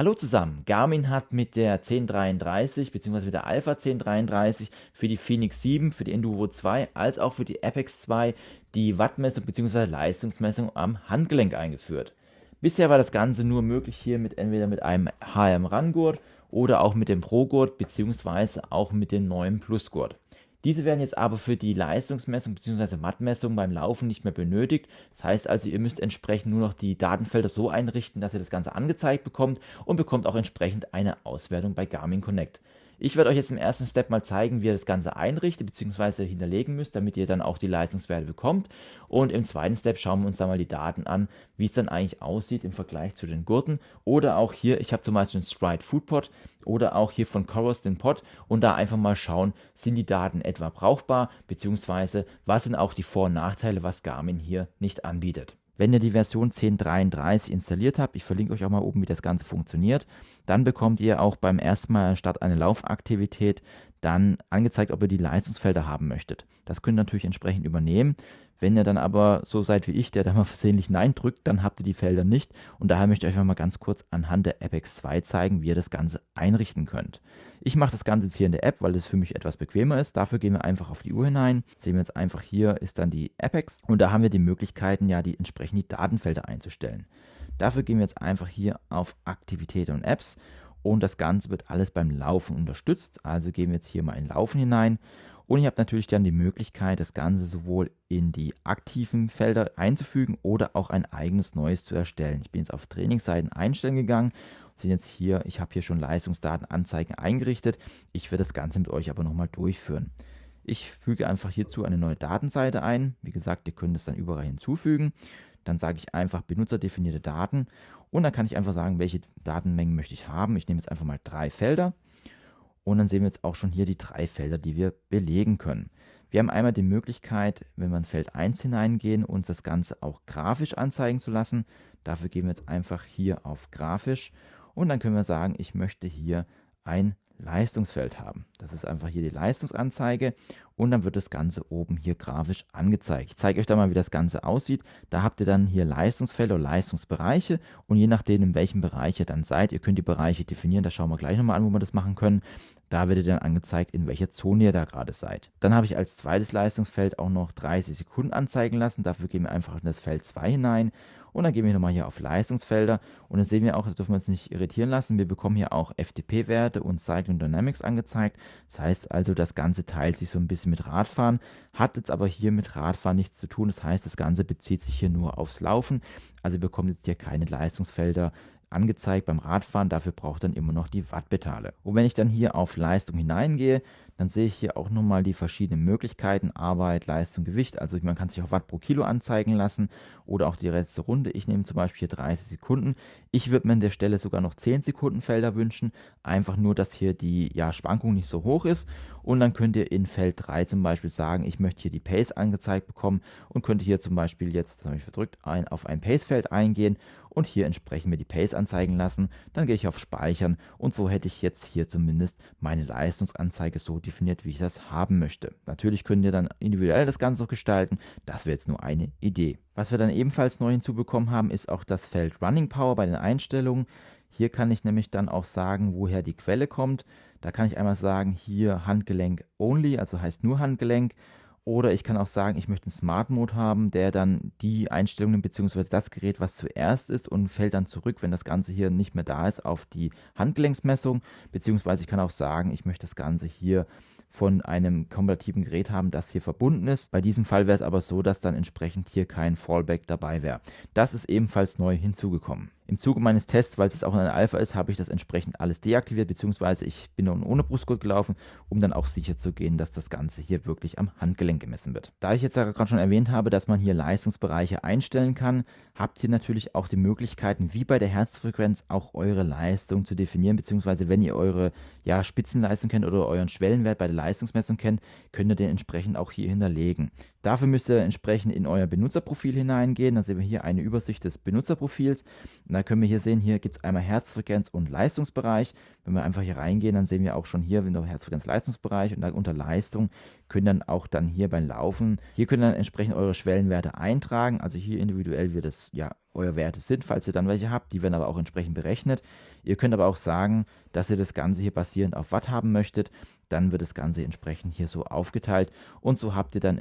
Hallo zusammen, Garmin hat mit der 1033 bzw. mit der Alpha 1033 für die Phoenix 7, für die Enduro 2 als auch für die Apex 2 die Wattmessung bzw. Leistungsmessung am Handgelenk eingeführt. Bisher war das Ganze nur möglich hier entweder mit einem HM Run-Gurt oder auch mit dem Pro-Gurt bzw. auch mit dem neuen Plus-Gurt. Diese werden jetzt aber für die Leistungsmessung bzw. Wattmessung beim Laufen nicht mehr benötigt. Das heißt also, ihr müsst entsprechend nur noch die Datenfelder so einrichten, dass ihr das Ganze angezeigt bekommt und bekommt auch entsprechend eine Auswertung bei Garmin Connect. Ich werde euch jetzt im ersten Step mal zeigen, wie ihr das Ganze einrichtet bzw. hinterlegen müsst, damit ihr dann auch die Leistungswerte bekommt. Und im zweiten Step schauen wir uns dann mal die Daten an, wie es dann eigentlich aussieht im Vergleich zu den Gurten. Oder auch hier, ich habe zum Beispiel einen Stride Food Pod oder auch hier von Coros den Pod und da einfach mal schauen, sind die Daten etwa brauchbar bzw. was sind auch die Vor- und Nachteile, was Garmin hier nicht anbietet. Wenn ihr die Version 1033 installiert habt, ich verlinke euch auch mal oben, wie das Ganze funktioniert, dann bekommt ihr auch beim ersten Mal statt einer Laufaktivität dann angezeigt, ob ihr die Leistungsfelder haben möchtet. Das könnt ihr natürlich entsprechend übernehmen. Wenn ihr dann aber so seid wie ich, der da mal versehentlich Nein drückt, dann habt ihr die Felder nicht. Und daher möchte ich euch mal ganz kurz anhand der Apex 2 zeigen, wie ihr das Ganze einrichten könnt. Ich mache das Ganze jetzt hier in der App, weil es für mich etwas bequemer ist. Dafür gehen wir einfach auf die Uhr hinein. Sehen wir jetzt einfach, hier ist dann die Apex. Und da haben wir die Möglichkeiten, ja, die entsprechend die Datenfelder einzustellen. Dafür gehen wir jetzt einfach hier auf Aktivitäten und Apps. Und das Ganze wird alles beim Laufen unterstützt. Also gehen wir jetzt hier mal in Laufen hinein. Und ihr habt natürlich dann die Möglichkeit, das Ganze sowohl in die aktiven Felder einzufügen oder auch ein eigenes neues zu erstellen. Ich bin jetzt auf Trainingsseiten einstellen gegangen. Sind jetzt hier, ich habe hier schon Leistungsdatenanzeigen eingerichtet. Ich werde das Ganze mit euch aber nochmal durchführen. Ich füge einfach hierzu eine neue Datenseite ein. Wie gesagt, ihr könnt es dann überall hinzufügen. Dann sage ich einfach benutzerdefinierte Daten und dann kann ich einfach sagen, welche Datenmengen möchte ich haben. Ich nehme jetzt einfach mal 3 Felder. Und dann sehen wir jetzt auch schon hier die 3 Felder, die wir belegen können. Wir haben einmal die Möglichkeit, wenn wir in Feld 1 hineingehen, uns das Ganze auch grafisch anzeigen zu lassen. Dafür gehen wir jetzt einfach hier auf grafisch und dann können wir sagen, ich möchte hier ein Leistungsfeld haben. Das ist einfach hier die Leistungsanzeige und dann wird das Ganze oben hier grafisch angezeigt. Ich zeige euch da mal, wie das Ganze aussieht. Da habt ihr dann hier Leistungsfelder oder Leistungsbereiche und je nachdem, in welchem Bereich ihr dann seid, ihr könnt die Bereiche definieren, da schauen wir gleich nochmal an, wo wir das machen können. Da werdet ihr dann angezeigt, in welcher Zone ihr da gerade seid. Dann habe ich als zweites Leistungsfeld auch noch 30 Sekunden anzeigen lassen. Dafür gehen wir einfach in das Feld 2 hinein und dann gehen wir nochmal hier auf Leistungsfelder und dann sehen wir auch, das dürfen wir uns nicht irritieren lassen, wir bekommen hier auch FTP-Werte und Cycling Dynamics angezeigt. Das heißt also, das Ganze teilt sich so ein bisschen mit Radfahren, hat jetzt aber hier mit Radfahren nichts zu tun. Das heißt, das Ganze bezieht sich hier nur aufs Laufen. Also ihr bekommt jetzt hier keine Leistungsfelder angezeigt beim Radfahren, dafür braucht dann immer noch die Wattpedale. Und wenn ich dann hier auf Leistung hineingehe, dann sehe ich hier auch nochmal die verschiedenen Möglichkeiten, Arbeit, Leistung, Gewicht. Also man kann sich auch Watt pro Kilo anzeigen lassen oder auch die letzte Runde. Ich nehme zum Beispiel hier 30 Sekunden. Ich würde mir an der Stelle sogar noch 10 Sekunden Felder wünschen, einfach nur, dass hier die Schwankung nicht so hoch ist. Und dann könnt ihr in Feld 3 zum Beispiel sagen, ich möchte hier die Pace angezeigt bekommen und könnte hier zum Beispiel jetzt, das habe ich verdrückt, auf ein Pace-Feld eingehen und hier entsprechend mir die Pace anzeigen lassen. Dann gehe ich auf Speichern und so hätte ich jetzt hier zumindest meine Leistungsanzeige so definiert, wie ich das haben möchte. Natürlich könnt ihr dann individuell das Ganze noch gestalten. Das wäre jetzt nur eine Idee. Was wir dann ebenfalls neu hinzubekommen haben, ist auch das Feld Running Power bei den Einstellungen. Hier kann ich nämlich dann auch sagen, woher die Quelle kommt. Da kann ich einmal sagen, hier Handgelenk only, also heißt nur Handgelenk. Oder ich kann auch sagen, ich möchte einen Smart Mode haben, der dann die Einstellungen bzw. das Gerät, was zuerst ist und fällt dann zurück, wenn das Ganze hier nicht mehr da ist, auf die Handgelenksmessung. Beziehungsweise ich kann auch sagen, ich möchte das Ganze hier von einem kompatiblen Gerät haben, das hier verbunden ist. Bei diesem Fall wäre es aber so, dass dann entsprechend hier kein Fallback dabei wäre. Das ist ebenfalls neu hinzugekommen. Im Zuge meines Tests, weil es jetzt auch in einer Alpha ist, habe ich das entsprechend alles deaktiviert, beziehungsweise ich bin nun ohne Brustgurt gelaufen, um dann auch sicher zu gehen, dass das Ganze hier wirklich am Handgelenk gemessen wird. Da ich jetzt ja gerade schon erwähnt habe, dass man hier Leistungsbereiche einstellen kann, habt ihr natürlich auch die Möglichkeiten, wie bei der Herzfrequenz, auch eure Leistung zu definieren, beziehungsweise wenn ihr eure Spitzenleistung kennt oder euren Schwellenwert bei der Leistungsmessung kennt, könnt ihr den entsprechend auch hier hinterlegen. Dafür müsst ihr dann entsprechend in euer Benutzerprofil hineingehen. Da sehen wir hier eine Übersicht des Benutzerprofils. Und da können wir hier sehen, hier gibt es einmal Herzfrequenz und Leistungsbereich. Wenn wir einfach hier reingehen, dann sehen wir auch schon hier wieder Herzfrequenz, Leistungsbereich und dann unter Leistung können dann auch dann hier beim Laufen, hier können dann entsprechend eure Schwellenwerte eintragen. Also hier individuell wird es euer Werte sind, falls ihr dann welche habt. Die werden aber auch entsprechend berechnet. Ihr könnt aber auch sagen, dass ihr das Ganze hier basierend auf Watt haben möchtet. Dann wird das Ganze entsprechend hier so aufgeteilt und so habt ihr dann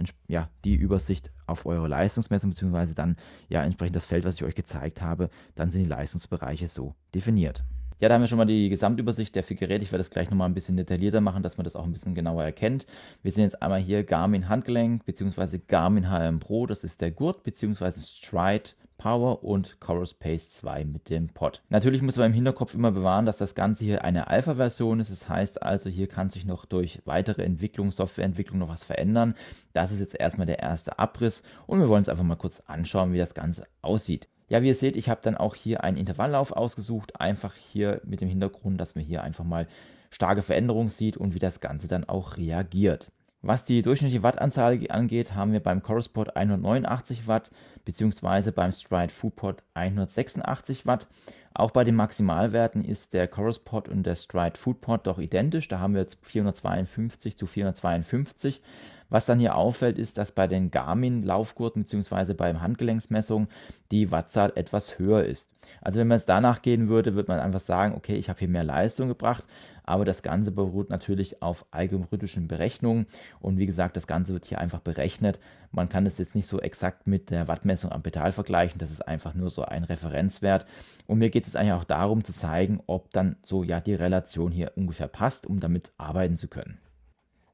die Übersicht auf eure Leistungsmessung, beziehungsweise dann entsprechend das Feld, was ich euch gezeigt habe, dann sind die Leistungsbereiche so definiert. Ja, da haben wir schon mal die Gesamtübersicht der 4 Geräte. Ich werde das gleich nochmal ein bisschen detaillierter machen, dass man das auch ein bisschen genauer erkennt. Wir sehen jetzt einmal hier Garmin Handgelenk bzw. Garmin HRM Pro, das ist der Gurt bzw. Stride Power und Chorus Pace 2 mit dem Pod. Natürlich muss man im Hinterkopf immer bewahren, dass das Ganze hier eine Alpha-Version ist. Das heißt also, hier kann sich noch durch weitere Entwicklung, Softwareentwicklung noch was verändern. Das ist jetzt erstmal der erste Abriss und wir wollen uns einfach mal kurz anschauen, wie das Ganze aussieht. Ja, wie ihr seht, ich habe dann auch hier einen Intervalllauf ausgesucht, einfach hier mit dem Hintergrund, dass man hier einfach mal starke Veränderungen sieht und wie das Ganze dann auch reagiert. Was die durchschnittliche Wattanzahl angeht, haben wir beim Chorus Pod 189 Watt bzw. beim Stride Footpod 186 Watt. Auch bei den Maximalwerten ist der Chorus Pod und der Stride Footpod doch identisch. Da haben wir jetzt 452 zu 452. Was dann hier auffällt, ist, dass bei den Garmin-Laufgurten bzw. beim Handgelenksmessungen die Wattzahl etwas höher ist. Also wenn man es danach gehen würde, würde man einfach sagen, okay, ich habe hier mehr Leistung gebracht, aber das Ganze beruht natürlich auf algorithmischen Berechnungen und wie gesagt, das Ganze wird hier einfach berechnet. Man kann es jetzt nicht so exakt mit der Wattmessung am Pedal vergleichen, das ist einfach nur so ein Referenzwert und mir geht es eigentlich auch darum zu zeigen, ob dann so die Relation hier ungefähr passt, um damit arbeiten zu können.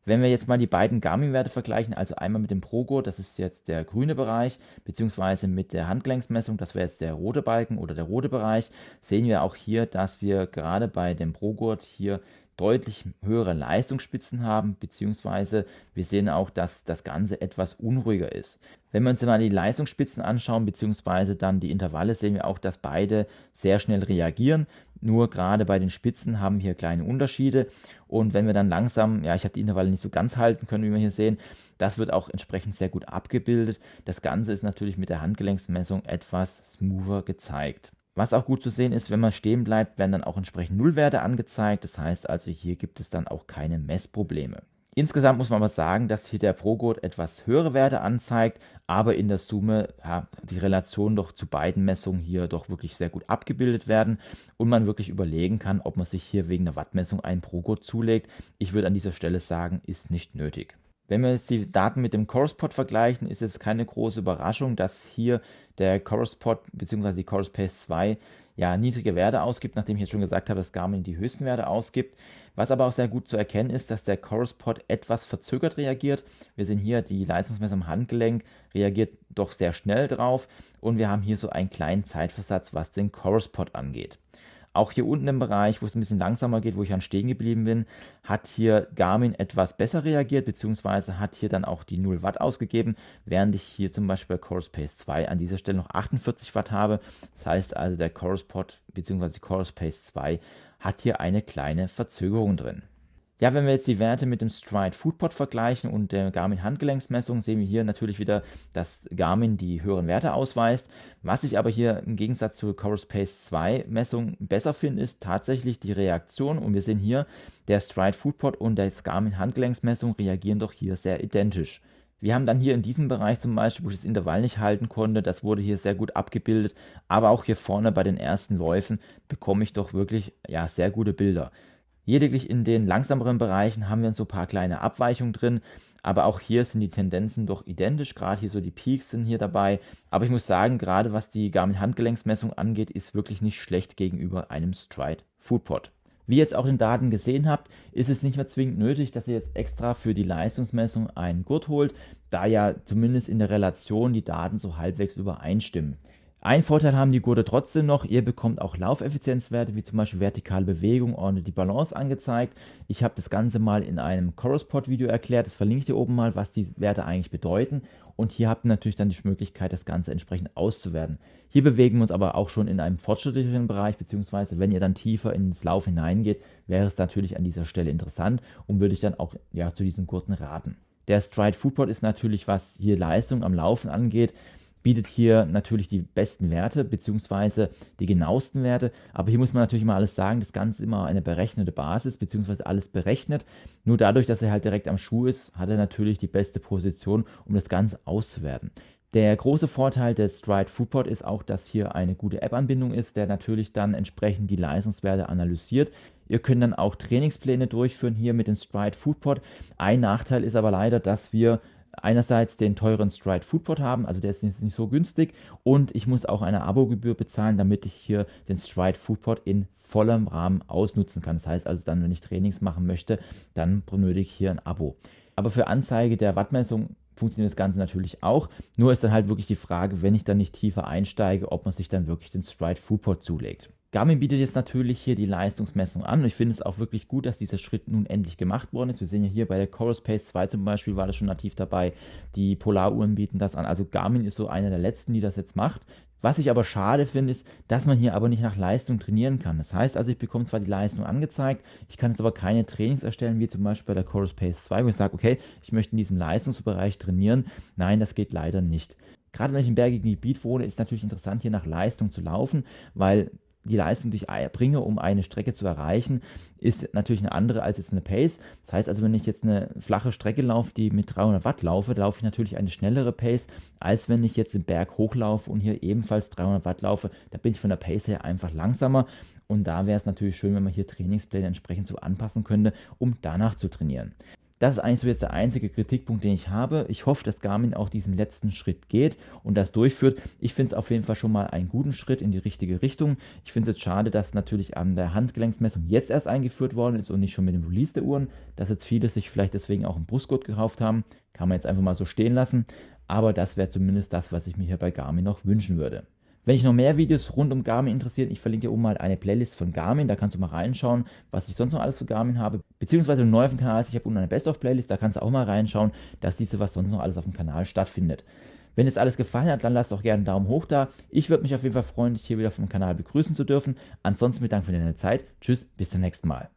Wenn wir jetzt mal die beiden Garmin-Werte vergleichen, also einmal mit dem ProGurt, das ist jetzt der grüne Bereich, beziehungsweise mit der Handgelenksmessung, das wäre jetzt der rote Balken oder der rote Bereich, sehen wir auch hier, dass wir gerade bei dem ProGurt hier deutlich höhere Leistungsspitzen haben, beziehungsweise wir sehen auch, dass das Ganze etwas unruhiger ist. Wenn wir uns mal die Leistungsspitzen anschauen, beziehungsweise dann die Intervalle, sehen wir auch, dass beide sehr schnell reagieren. Nur gerade bei den Spitzen haben wir hier kleine Unterschiede und wenn wir dann langsam, ich habe die Intervalle nicht so ganz halten können, wie wir hier sehen, das wird auch entsprechend sehr gut abgebildet. Das Ganze ist natürlich mit der Handgelenksmessung etwas smoother gezeigt. Was auch gut zu sehen ist, wenn man stehen bleibt, werden dann auch entsprechend Nullwerte angezeigt. Das heißt also, hier gibt es dann auch keine Messprobleme. Insgesamt muss man aber sagen, dass hier der ProGurt etwas höhere Werte anzeigt, aber in der Summe die Relation doch zu beiden Messungen hier doch wirklich sehr gut abgebildet werden und man wirklich überlegen kann, ob man sich hier wegen der Wattmessung einen ProGurt zulegt. Ich würde an dieser Stelle sagen, ist nicht nötig. Wenn wir jetzt die Daten mit dem Chorus Pod vergleichen, ist es keine große Überraschung, dass hier der Chorus Pod bzw. die Chorus Pace 2 niedrige Werte ausgibt, nachdem ich jetzt schon gesagt habe, dass Garmin die höchsten Werte ausgibt. Was aber auch sehr gut zu erkennen ist, dass der Chorus Pod etwas verzögert reagiert. Wir sehen hier, die Leistungsmessung am Handgelenk reagiert doch sehr schnell drauf und wir haben hier so einen kleinen Zeitversatz, was den Chorus Pod angeht. Auch hier unten im Bereich, wo es ein bisschen langsamer geht, wo ich stehen geblieben bin, hat hier Garmin etwas besser reagiert, beziehungsweise hat hier dann auch die 0 Watt ausgegeben, während ich hier zum Beispiel bei Chorus Pace 2 an dieser Stelle noch 48 Watt habe. Das heißt also, der Chorus Pod bzw. Chorus Pace 2 hat hier eine kleine Verzögerung drin. Ja, wenn wir jetzt die Werte mit dem Stride Footpod vergleichen und der Garmin Handgelenksmessung, sehen wir hier natürlich wieder, dass Garmin die höheren Werte ausweist. Was ich aber hier im Gegensatz zur Chorus Pace 2 Messung besser finde, ist tatsächlich die Reaktion. Und wir sehen hier, der Stride Footpod und der Garmin Handgelenksmessung reagieren doch hier sehr identisch. Wir haben dann hier in diesem Bereich zum Beispiel, wo ich das Intervall nicht halten konnte, das wurde hier sehr gut abgebildet. Aber auch hier vorne bei den ersten Läufen bekomme ich doch wirklich sehr gute Bilder. Lediglich in den langsameren Bereichen haben wir so ein paar kleine Abweichungen drin, aber auch hier sind die Tendenzen doch identisch, gerade hier so die Peaks sind hier dabei. Aber ich muss sagen, gerade was die Garmin Handgelenksmessung angeht, ist wirklich nicht schlecht gegenüber einem Stride Footpod. Wie ihr jetzt auch in den Daten gesehen habt, ist es nicht mehr zwingend nötig, dass ihr jetzt extra für die Leistungsmessung einen Gurt holt, da ja zumindest in der Relation die Daten so halbwegs übereinstimmen. Ein Vorteil haben die Gurte trotzdem noch, ihr bekommt auch Laufeffizienzwerte, wie zum Beispiel vertikale Bewegung und die Balance angezeigt. Ich habe das Ganze mal in einem Chorus Pod Video erklärt, das verlinke ich dir oben mal, was die Werte eigentlich bedeuten. Und hier habt ihr natürlich dann die Möglichkeit, das Ganze entsprechend auszuwerten. Hier bewegen wir uns aber auch schon in einem fortschrittlicheren Bereich, beziehungsweise wenn ihr dann tiefer ins Lauf hineingeht, wäre es natürlich an dieser Stelle interessant und würde ich dann auch zu diesen Gurten raten. Der Stride Footpod ist natürlich, was hier Leistung am Laufen angeht, bietet hier natürlich die besten Werte bzw. die genauesten Werte, aber hier muss man natürlich immer alles sagen, das Ganze ist immer eine berechnete Basis bzw. alles berechnet. Nur dadurch, dass er halt direkt am Schuh ist, hat er natürlich die beste Position, um das Ganze auszuwerten. Der große Vorteil des Stride Foodpod ist auch, dass hier eine gute App-Anbindung ist, der natürlich dann entsprechend die Leistungswerte analysiert. Ihr könnt dann auch Trainingspläne durchführen hier mit dem Stride Foodpod. Ein Nachteil ist aber leider, dass wir einerseits den teuren Stride Foodpod haben, also der ist nicht so günstig, und ich muss auch eine Abogebühr bezahlen, damit ich hier den Stride Foodpod in vollem Rahmen ausnutzen kann. Das heißt also dann, wenn ich Trainings machen möchte, dann benötige ich hier ein Abo. Aber für Anzeige der Wattmessung funktioniert das Ganze natürlich auch. Nur ist dann halt wirklich die Frage, wenn ich dann nicht tiefer einsteige, ob man sich dann wirklich den Stride Foodpod zulegt. Garmin bietet jetzt natürlich hier die Leistungsmessung an und ich finde es auch wirklich gut, dass dieser Schritt nun endlich gemacht worden ist. Wir sehen ja hier bei der Coros Pace 2 zum Beispiel war das schon nativ dabei. Die Polaruhren bieten das an. Also Garmin ist so einer der letzten, die das jetzt macht. Was ich aber schade finde, ist, dass man hier aber nicht nach Leistung trainieren kann. Das heißt also, ich bekomme zwar die Leistung angezeigt, ich kann jetzt aber keine Trainings erstellen, wie zum Beispiel bei der Coros Pace 2, wo ich sage, okay, ich möchte in diesem Leistungsbereich trainieren. Nein, das geht leider nicht. Gerade wenn ich im bergigen Gebiet wohne, ist es natürlich interessant, hier nach Leistung zu laufen, weil die Leistung, die ich bringe, um eine Strecke zu erreichen, ist natürlich eine andere als jetzt eine Pace. Das heißt also, wenn ich jetzt eine flache Strecke laufe, die mit 300 Watt laufe, laufe ich natürlich eine schnellere Pace, als wenn ich jetzt den Berg hochlaufe und hier ebenfalls 300 Watt laufe. Da bin ich von der Pace her einfach langsamer und da wäre es natürlich schön, wenn man hier Trainingspläne entsprechend so anpassen könnte, um danach zu trainieren. Das ist eigentlich so jetzt der einzige Kritikpunkt, den ich habe. Ich hoffe, dass Garmin auch diesen letzten Schritt geht und das durchführt. Ich finde es auf jeden Fall schon mal einen guten Schritt in die richtige Richtung. Ich finde es jetzt schade, dass natürlich an der Handgelenksmessung jetzt erst eingeführt worden ist und nicht schon mit dem Release der Uhren, dass jetzt viele sich vielleicht deswegen auch einen Brustgurt gekauft haben. Kann man jetzt einfach mal so stehen lassen. Aber das wäre zumindest das, was ich mir hier bei Garmin noch wünschen würde. Wenn dich noch mehr Videos rund um Garmin interessieren, ich verlinke dir oben mal eine Playlist von Garmin, da kannst du mal reinschauen, was ich sonst noch alles für Garmin habe. Beziehungsweise wenn du neu auf dem Kanal bist, ich habe unten eine Best-of-Playlist, da kannst du auch mal reinschauen, dass siehst du, was sonst noch alles auf dem Kanal stattfindet. Wenn dir alles gefallen hat, dann lass doch gerne einen Daumen hoch da. Ich würde mich auf jeden Fall freuen, dich hier wieder auf dem Kanal begrüßen zu dürfen. Ansonsten bedanke ich mich für deine Zeit. Tschüss, bis zum nächsten Mal.